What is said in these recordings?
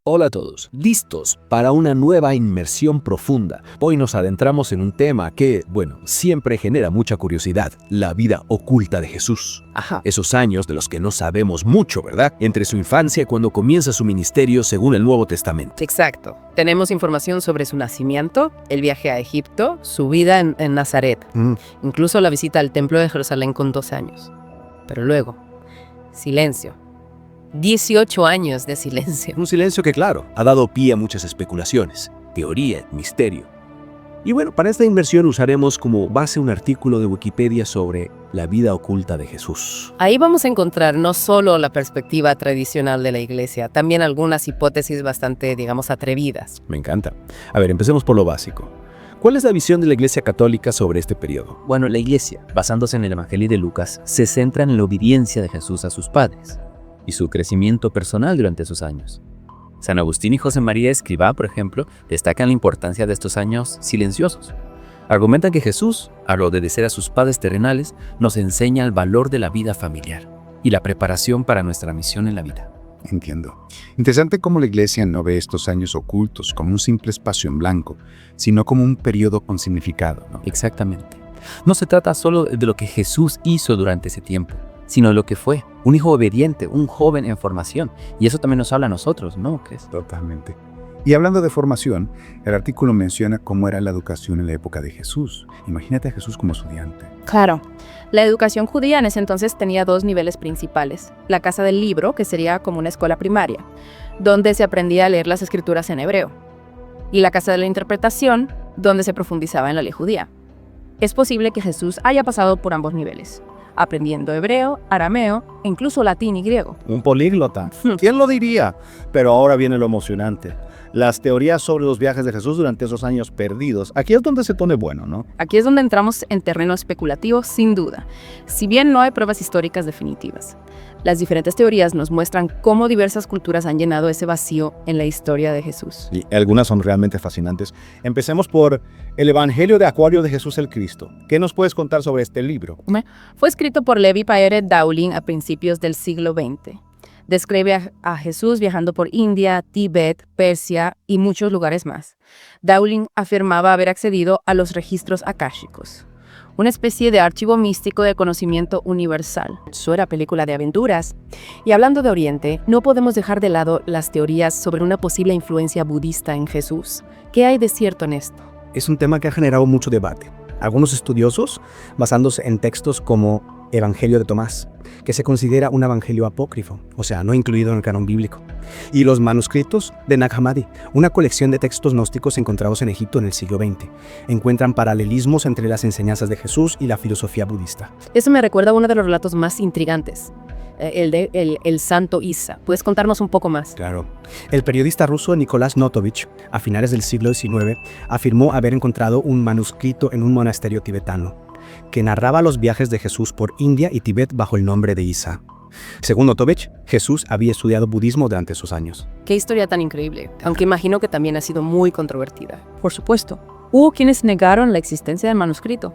Hola a todos, listos para una nueva inmersión profunda. Hoy nos adentramos en un tema que, siempre genera mucha curiosidad, la vida oculta de Jesús. Esos años de los que no sabemos mucho, ¿verdad? Entre su infancia y cuando comienza su ministerio según el Nuevo Testamento. Exacto. Tenemos información sobre su nacimiento, el viaje a Egipto, su vida en Nazaret, incluso la visita al Templo de Jerusalén con 12 años. Pero luego, silencio. 18 años de silencio. Un silencio que, claro, ha dado pie a muchas especulaciones, teoría, misterio. Y para esta inmersión usaremos como base un artículo de Wikipedia sobre la vida oculta de Jesús. Ahí vamos a encontrar no solo la perspectiva tradicional de la Iglesia, también algunas hipótesis bastante, atrevidas. Me encanta. A ver, empecemos por lo básico. ¿Cuál es la visión de la Iglesia Católica sobre este periodo? Bueno, la Iglesia, basándose en el Evangelio de Lucas, se centra en la obediencia de Jesús a sus padres y su crecimiento personal durante esos años. San Agustín y José María Escrivá, por ejemplo, destacan la importancia de estos años silenciosos. Argumentan que Jesús, al obedecer a sus padres terrenales, nos enseña el valor de la vida familiar y la preparación para nuestra misión en la vida. Entiendo. Interesante cómo la Iglesia no ve estos años ocultos como un simple espacio en blanco, sino como un periodo con significado, ¿no? Exactamente. No se trata solo de lo que Jesús hizo durante ese tiempo, sino de lo que fue, un hijo obediente, un joven en formación. Y eso también nos habla a nosotros, ¿no crees? Totalmente. Y hablando de formación, el artículo menciona cómo era la educación en la época de Jesús. Imagínate a Jesús como estudiante. Claro. La educación judía en ese entonces tenía dos niveles principales. La casa del libro, que sería como una escuela primaria, donde se aprendía a leer las escrituras en hebreo. Y la casa de la interpretación, donde se profundizaba en la ley judía. Es posible que Jesús haya pasado por ambos niveles, aprendiendo hebreo, arameo e incluso latín y griego. Un políglota. ¿Quién lo diría? Pero ahora viene lo emocionante. Las teorías sobre los viajes de Jesús durante esos años perdidos. Aquí es donde se pone bueno, ¿no? Aquí es donde entramos en terreno especulativo, sin duda, si bien no hay pruebas históricas definitivas. Las diferentes teorías nos muestran cómo diversas culturas han llenado ese vacío en la historia de Jesús. Y algunas son realmente fascinantes. Empecemos por el Evangelio de Acuario de Jesús el Cristo. ¿Qué nos puedes contar sobre este libro? Fue escrito por Levi Pierre Dowling a principios del siglo XX. Describe a Jesús viajando por India, Tíbet, Persia y muchos lugares más. Dowling afirmaba haber accedido a los registros akáshicos, una especie de archivo místico de conocimiento universal. Eso era película de aventuras. Y hablando de Oriente, no podemos dejar de lado las teorías sobre una posible influencia budista en Jesús. ¿Qué hay de cierto en esto? Es un tema que ha generado mucho debate. Algunos estudiosos, basándose en textos como Evangelio de Tomás, que se considera un evangelio apócrifo, o sea, no incluido en el canon bíblico, y los manuscritos de Nag Hammadi, una colección de textos gnósticos encontrados en Egipto en el siglo XX. Encuentran paralelismos entre las enseñanzas de Jesús y la filosofía budista. Eso me recuerda a uno de los relatos más intrigantes, el de el santo Isa. ¿Puedes contarnos un poco más? Claro. El periodista ruso Nikolás Notovich, a finales del siglo XIX, afirmó haber encontrado un manuscrito en un monasterio tibetano que narraba los viajes de Jesús por India y Tíbet bajo el nombre de Isa. Según Notovich, Jesús había estudiado budismo durante esos años. Qué historia tan increíble, aunque imagino que también ha sido muy controvertida. Por supuesto, hubo quienes negaron la existencia del manuscrito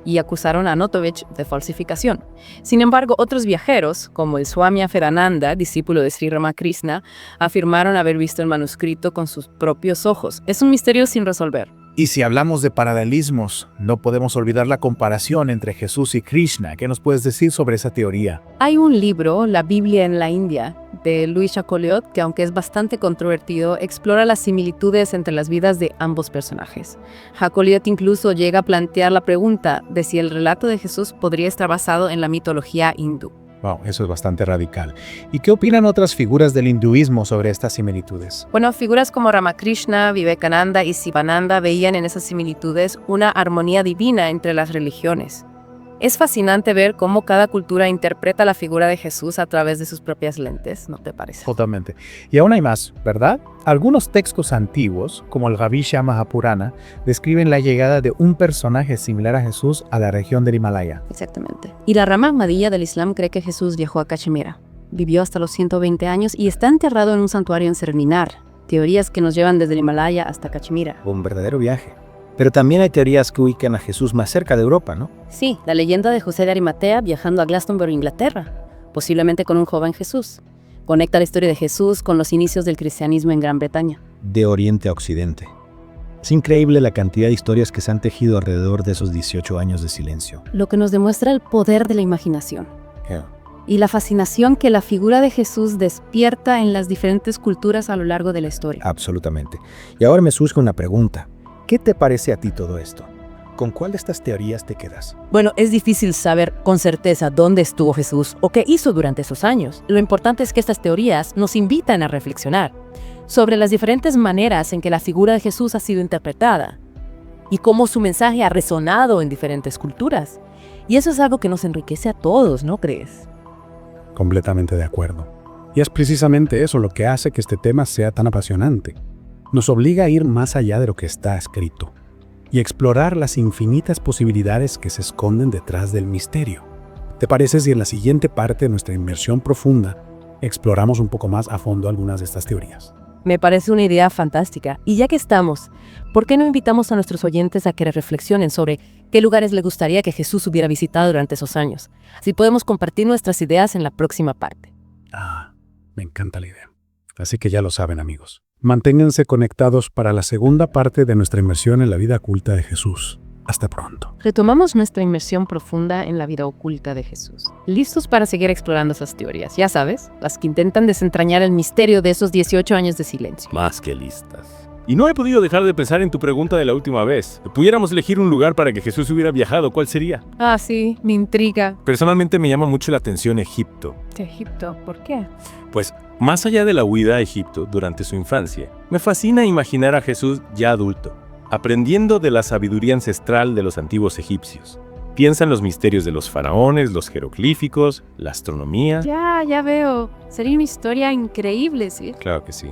y acusaron a Notovich de falsificación. Sin embargo, otros viajeros, como el Swami Aferananda, discípulo de Sri Ramakrishna, afirmaron haber visto el manuscrito con sus propios ojos. Es un misterio sin resolver. Y si hablamos de paralelismos, no podemos olvidar la comparación entre Jesús y Krishna. ¿Qué nos puedes decir sobre esa teoría? Hay un libro, La Biblia en la India, de Louis Jacoliot, que aunque es bastante controvertido, explora las similitudes entre las vidas de ambos personajes. Jacoliot incluso llega a plantear la pregunta de si el relato de Jesús podría estar basado en la mitología hindú. Wow, eso es bastante radical. ¿Y qué opinan otras figuras del hinduismo sobre estas similitudes? Bueno, figuras como Ramakrishna, Vivekananda y Sivananda veían en esas similitudes una armonía divina entre las religiones. Es fascinante ver cómo cada cultura interpreta la figura de Jesús a través de sus propias lentes, ¿no te parece? Totalmente. Y aún hay más, ¿verdad? Algunos textos antiguos, como el Gavisha Mahapurana, describen la llegada de un personaje similar a Jesús a la región del Himalaya. Exactamente. Y la rama Ahmadiyya del Islam cree que Jesús viajó a Cachemira. Vivió hasta los 120 años y está enterrado en un santuario en Srinagar. Teorías que nos llevan desde el Himalaya hasta Cachemira. Un verdadero viaje. Pero también hay teorías que ubican a Jesús más cerca de Europa, ¿no? Sí, la leyenda de José de Arimatea viajando a Glastonbury, Inglaterra, posiblemente con un joven Jesús. Conecta la historia de Jesús con los inicios del cristianismo en Gran Bretaña. De Oriente a Occidente. Es increíble la cantidad de historias que se han tejido alrededor de esos 18 años de silencio. Lo que nos demuestra el poder de la imaginación. Y la fascinación que la figura de Jesús despierta en las diferentes culturas a lo largo de la historia. Absolutamente. Y ahora me surge una pregunta. ¿Qué te parece a ti todo esto? ¿Con cuál de estas teorías te quedas? Bueno, es difícil saber con certeza dónde estuvo Jesús o qué hizo durante esos años. Lo importante es que estas teorías nos invitan a reflexionar sobre las diferentes maneras en que la figura de Jesús ha sido interpretada y cómo su mensaje ha resonado en diferentes culturas. Y eso es algo que nos enriquece a todos, ¿no crees? Completamente de acuerdo. Y es precisamente eso lo que hace que este tema sea tan apasionante. Nos obliga a ir más allá de lo que está escrito y explorar las infinitas posibilidades que se esconden detrás del misterio. ¿Te parece si en la siguiente parte de nuestra inmersión profunda exploramos un poco más a fondo algunas de estas teorías? Me parece una idea fantástica. Y ya que estamos, ¿por qué no invitamos a nuestros oyentes a que reflexionen sobre qué lugares les gustaría que Jesús hubiera visitado durante esos años? Así podemos compartir nuestras ideas en la próxima parte. Me encanta la idea. Así que ya lo saben, amigos. Manténganse conectados para la segunda parte de nuestra inmersión en la vida oculta de Jesús. Hasta pronto. Retomamos nuestra inmersión profunda en la vida oculta de Jesús. Listos para seguir explorando esas teorías, ya sabes, las que intentan desentrañar el misterio de esos 18 años de silencio. Más que listas. Y no he podido dejar de pensar en tu pregunta de la última vez. Si pudiéramos elegir un lugar para que Jesús hubiera viajado, ¿cuál sería? Sí, me intriga. Personalmente me llama mucho la atención Egipto. Egipto, ¿por qué? Pues, más allá de la huida a Egipto durante su infancia, me fascina imaginar a Jesús ya adulto, aprendiendo de la sabiduría ancestral de los antiguos egipcios. Piensa en los misterios de los faraones, los jeroglíficos, la astronomía. Ya veo. Sería una historia increíble, ¿sí? Claro que sí.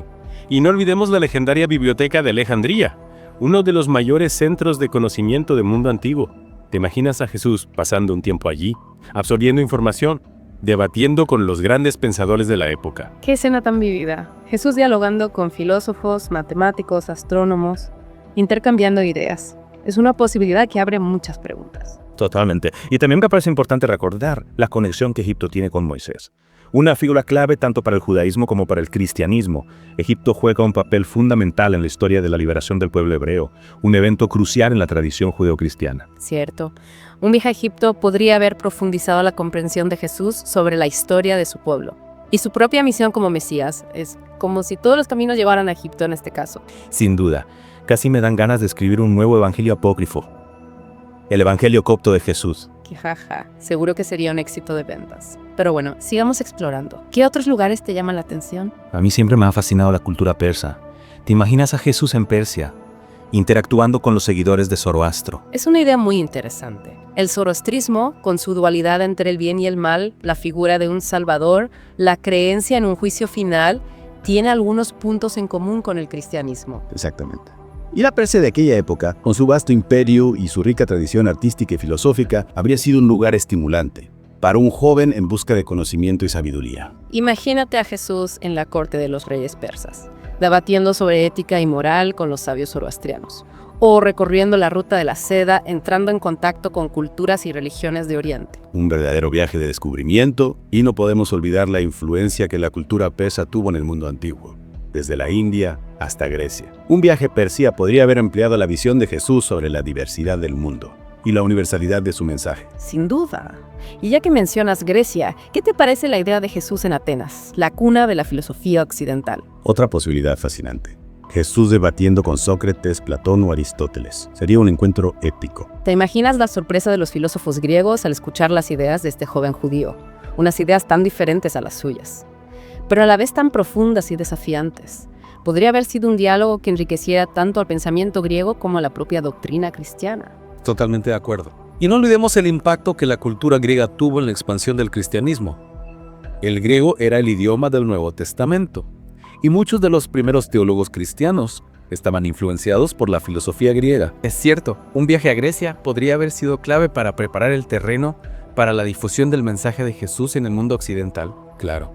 Y no olvidemos la legendaria Biblioteca de Alejandría, uno de los mayores centros de conocimiento del mundo antiguo. ¿Te imaginas a Jesús pasando un tiempo allí, absorbiendo información, debatiendo con los grandes pensadores de la época? Qué escena tan vivida. Jesús dialogando con filósofos, matemáticos, astrónomos, intercambiando ideas. Es una posibilidad que abre muchas preguntas. Totalmente. Y también me parece importante recordar la conexión que Egipto tiene con Moisés. Una figura clave tanto para el judaísmo como para el cristianismo. Egipto juega un papel fundamental en la historia de la liberación del pueblo hebreo, un evento crucial en la tradición judeocristiana. Cierto. Un viaje a Egipto podría haber profundizado la comprensión de Jesús sobre la historia de su pueblo y su propia misión como Mesías. Es como si todos los caminos llevaran a Egipto en este caso. Sin duda, casi me dan ganas de escribir un nuevo evangelio apócrifo. El evangelio copto de Jesús. Que jaja, seguro que sería un éxito de ventas. Pero bueno, sigamos explorando. ¿Qué otros lugares te llaman la atención? A mí siempre me ha fascinado la cultura persa. ¿Te imaginas a Jesús en Persia, interactuando con los seguidores de Zoroastro? Es una idea muy interesante. El zoroastrismo, con su dualidad entre el bien y el mal, la figura de un salvador, la creencia en un juicio final, tiene algunos puntos en común con el cristianismo. Exactamente. Y la Persia de aquella época, con su vasto imperio y su rica tradición artística y filosófica, habría sido un lugar estimulante para un joven en busca de conocimiento y sabiduría. Imagínate a Jesús en la corte de los reyes persas, debatiendo sobre ética y moral con los sabios zoroastrianos, o recorriendo la ruta de la seda, entrando en contacto con culturas y religiones de Oriente. Un verdadero viaje de descubrimiento, y no podemos olvidar la influencia que la cultura persa tuvo en el mundo antiguo, desde la India hasta Grecia. Un viaje persia podría haber ampliado la visión de Jesús sobre la diversidad del mundo y la universalidad de su mensaje. Sin duda. Y ya que mencionas Grecia, ¿qué te parece la idea de Jesús en Atenas, la cuna de la filosofía occidental? Otra posibilidad fascinante. Jesús debatiendo con Sócrates, Platón o Aristóteles. Sería un encuentro épico. ¿Te imaginas la sorpresa de los filósofos griegos al escuchar las ideas de este joven judío? Unas ideas tan diferentes a las suyas, pero a la vez tan profundas y desafiantes. Podría haber sido un diálogo que enriqueciera tanto al pensamiento griego como a la propia doctrina cristiana. Totalmente de acuerdo. Y no olvidemos el impacto que la cultura griega tuvo en la expansión del cristianismo. El griego era el idioma del Nuevo Testamento, y muchos de los primeros teólogos cristianos estaban influenciados por la filosofía griega. Es cierto, un viaje a Grecia podría haber sido clave para preparar el terreno para la difusión del mensaje de Jesús en el mundo occidental. Claro.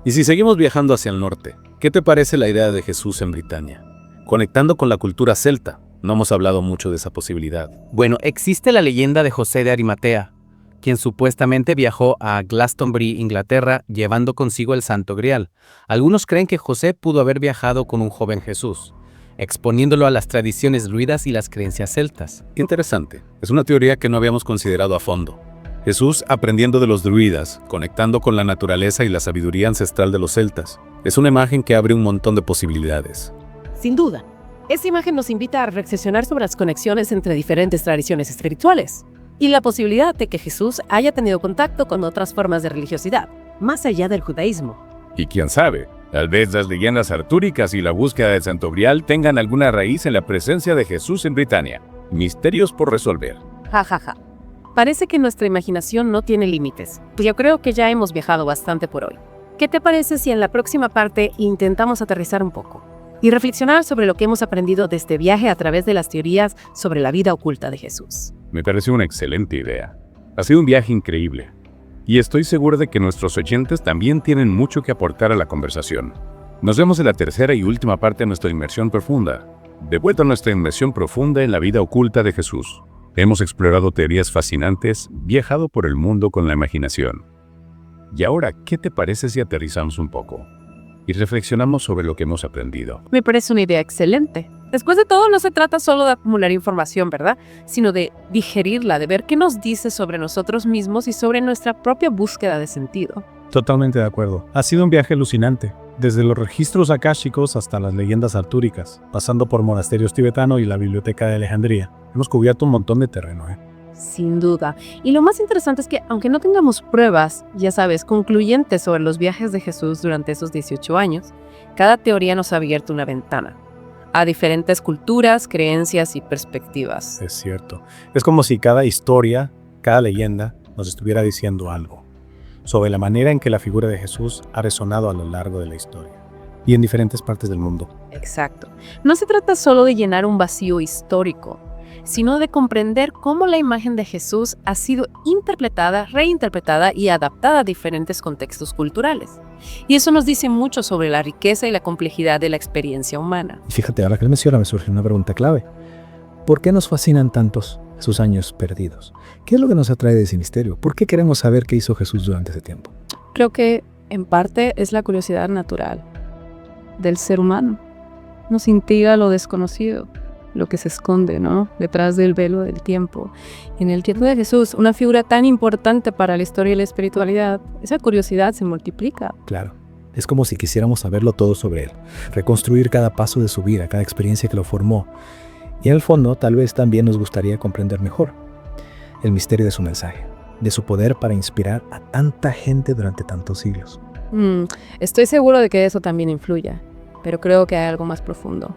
Y si seguimos viajando hacia el norte, ¿qué te parece la idea de Jesús en Britania? Conectando con la cultura celta. No hemos hablado mucho de esa posibilidad. Bueno, existe la leyenda de José de Arimatea, quien supuestamente viajó a Glastonbury, Inglaterra, llevando consigo el Santo Grial. Algunos creen que José pudo haber viajado con un joven Jesús, exponiéndolo a las tradiciones druidas y las creencias celtas. Interesante. Es una teoría que no habíamos considerado a fondo. Jesús aprendiendo de los druidas, conectando con la naturaleza y la sabiduría ancestral de los celtas. Es una imagen que abre un montón de posibilidades. Sin duda, esta imagen nos invita a reflexionar sobre las conexiones entre diferentes tradiciones espirituales y la posibilidad de que Jesús haya tenido contacto con otras formas de religiosidad, más allá del judaísmo. Y quién sabe, tal vez las leyendas artúricas y la búsqueda del Santo Grial tengan alguna raíz en la presencia de Jesús en Britania. Misterios por resolver. Ja, ja, ja. Parece que nuestra imaginación no tiene límites. Yo creo que ya hemos viajado bastante por hoy. ¿Qué te parece si en la próxima parte intentamos aterrizar un poco y reflexionar sobre lo que hemos aprendido de este viaje a través de las teorías sobre la vida oculta de Jesús? Me parece una excelente idea. Ha sido un viaje increíble. Y estoy seguro de que nuestros oyentes también tienen mucho que aportar a la conversación. Nos vemos en la tercera y última parte de nuestra inmersión profunda. De vuelta a nuestra inmersión profunda en la vida oculta de Jesús. Hemos explorado teorías fascinantes, viajado por el mundo con la imaginación. Y ahora, ¿qué te parece si aterrizamos un poco y reflexionamos sobre lo que hemos aprendido? Me parece una idea excelente. Después de todo, no se trata solo de acumular información, ¿verdad? Sino de digerirla, de ver qué nos dice sobre nosotros mismos y sobre nuestra propia búsqueda de sentido. Totalmente de acuerdo. Ha sido un viaje alucinante, desde los registros akáshicos hasta las leyendas artúricas, pasando por monasterios tibetanos y la biblioteca de Alejandría. Hemos cubierto un montón de terreno, Sin duda. Y lo más interesante es que, aunque no tengamos pruebas, ya sabes, concluyentes sobre los viajes de Jesús durante esos 18 años, cada teoría nos ha abierto una ventana a diferentes culturas, creencias y perspectivas. Es cierto. Es como si cada historia, cada leyenda, nos estuviera diciendo algo sobre la manera en que la figura de Jesús ha resonado a lo largo de la historia y en diferentes partes del mundo. Exacto. No se trata solo de llenar un vacío histórico, sino de comprender cómo la imagen de Jesús ha sido interpretada, reinterpretada y adaptada a diferentes contextos culturales. Y eso nos dice mucho sobre la riqueza y la complejidad de la experiencia humana. Y fíjate, ahora que él menciona, me surge una pregunta clave. ¿Por qué nos fascinan tantos sus años perdidos? ¿Qué es lo que nos atrae de ese misterio? ¿Por qué queremos saber qué hizo Jesús durante ese tiempo? Creo que, en parte, es la curiosidad natural del ser humano. Nos intriga lo desconocido, lo que se esconde, ¿no?, detrás del velo del tiempo. En el tiempo de Jesús, una figura tan importante para la historia y la espiritualidad, esa curiosidad se multiplica. Claro, es como si quisiéramos saberlo todo sobre él, reconstruir cada paso de su vida, cada experiencia que lo formó. Y en el fondo, tal vez también nos gustaría comprender mejor el misterio de su mensaje, de su poder para inspirar a tanta gente durante tantos siglos. Estoy seguro de que eso también influye, pero creo que hay algo más profundo.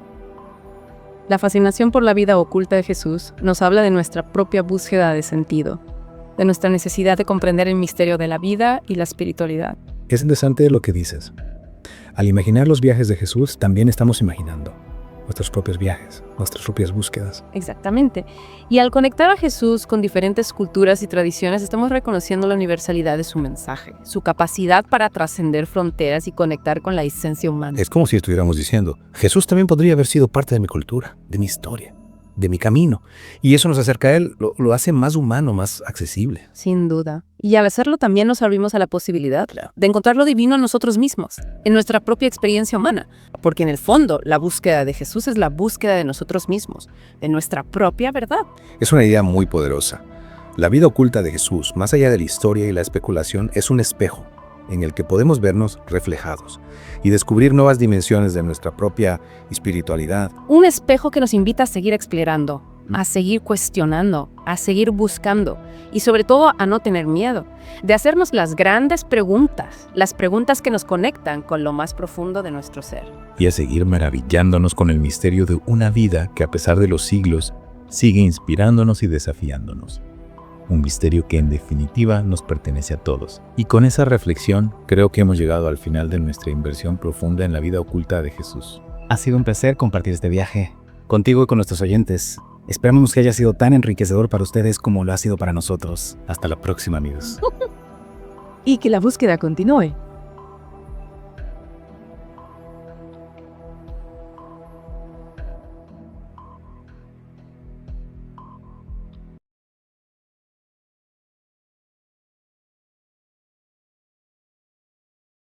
La fascinación por la vida oculta de Jesús nos habla de nuestra propia búsqueda de sentido, de nuestra necesidad de comprender el misterio de la vida y la espiritualidad. Es interesante lo que dices. Al imaginar los viajes de Jesús, también estamos imaginando nuestros propios viajes, nuestras propias búsquedas. Exactamente. Y al conectar a Jesús con diferentes culturas y tradiciones, estamos reconociendo la universalidad de su mensaje, su capacidad para trascender fronteras y conectar con la esencia humana. Es como si estuviéramos diciendo, Jesús también podría haber sido parte de mi cultura, de mi historia, de mi camino. Y eso nos acerca a Él, lo hace más humano, más accesible. Sin duda. Y al hacerlo también nos abrimos a la posibilidad de encontrar lo divino en nosotros mismos, en nuestra propia experiencia humana. Porque en el fondo, la búsqueda de Jesús es la búsqueda de nosotros mismos, de nuestra propia verdad. Es una idea muy poderosa. La vida oculta de Jesús, más allá de la historia y la especulación, es un espejo en el que podemos vernos reflejados y descubrir nuevas dimensiones de nuestra propia espiritualidad. Un espejo que nos invita a seguir explorando, a seguir cuestionando, a seguir buscando y sobre todo a no tener miedo, de hacernos las grandes preguntas, las preguntas que nos conectan con lo más profundo de nuestro ser. Y a seguir maravillándonos con el misterio de una vida que a pesar de los siglos sigue inspirándonos y desafiándonos. Un misterio que en definitiva nos pertenece a todos. Y con esa reflexión creo que hemos llegado al final de nuestra inversión profunda en la vida oculta de Jesús. Ha sido un placer compartir este viaje contigo y con nuestros oyentes. Esperamos que haya sido tan enriquecedor para ustedes como lo ha sido para nosotros. Hasta la próxima, amigos. Y que la búsqueda continúe.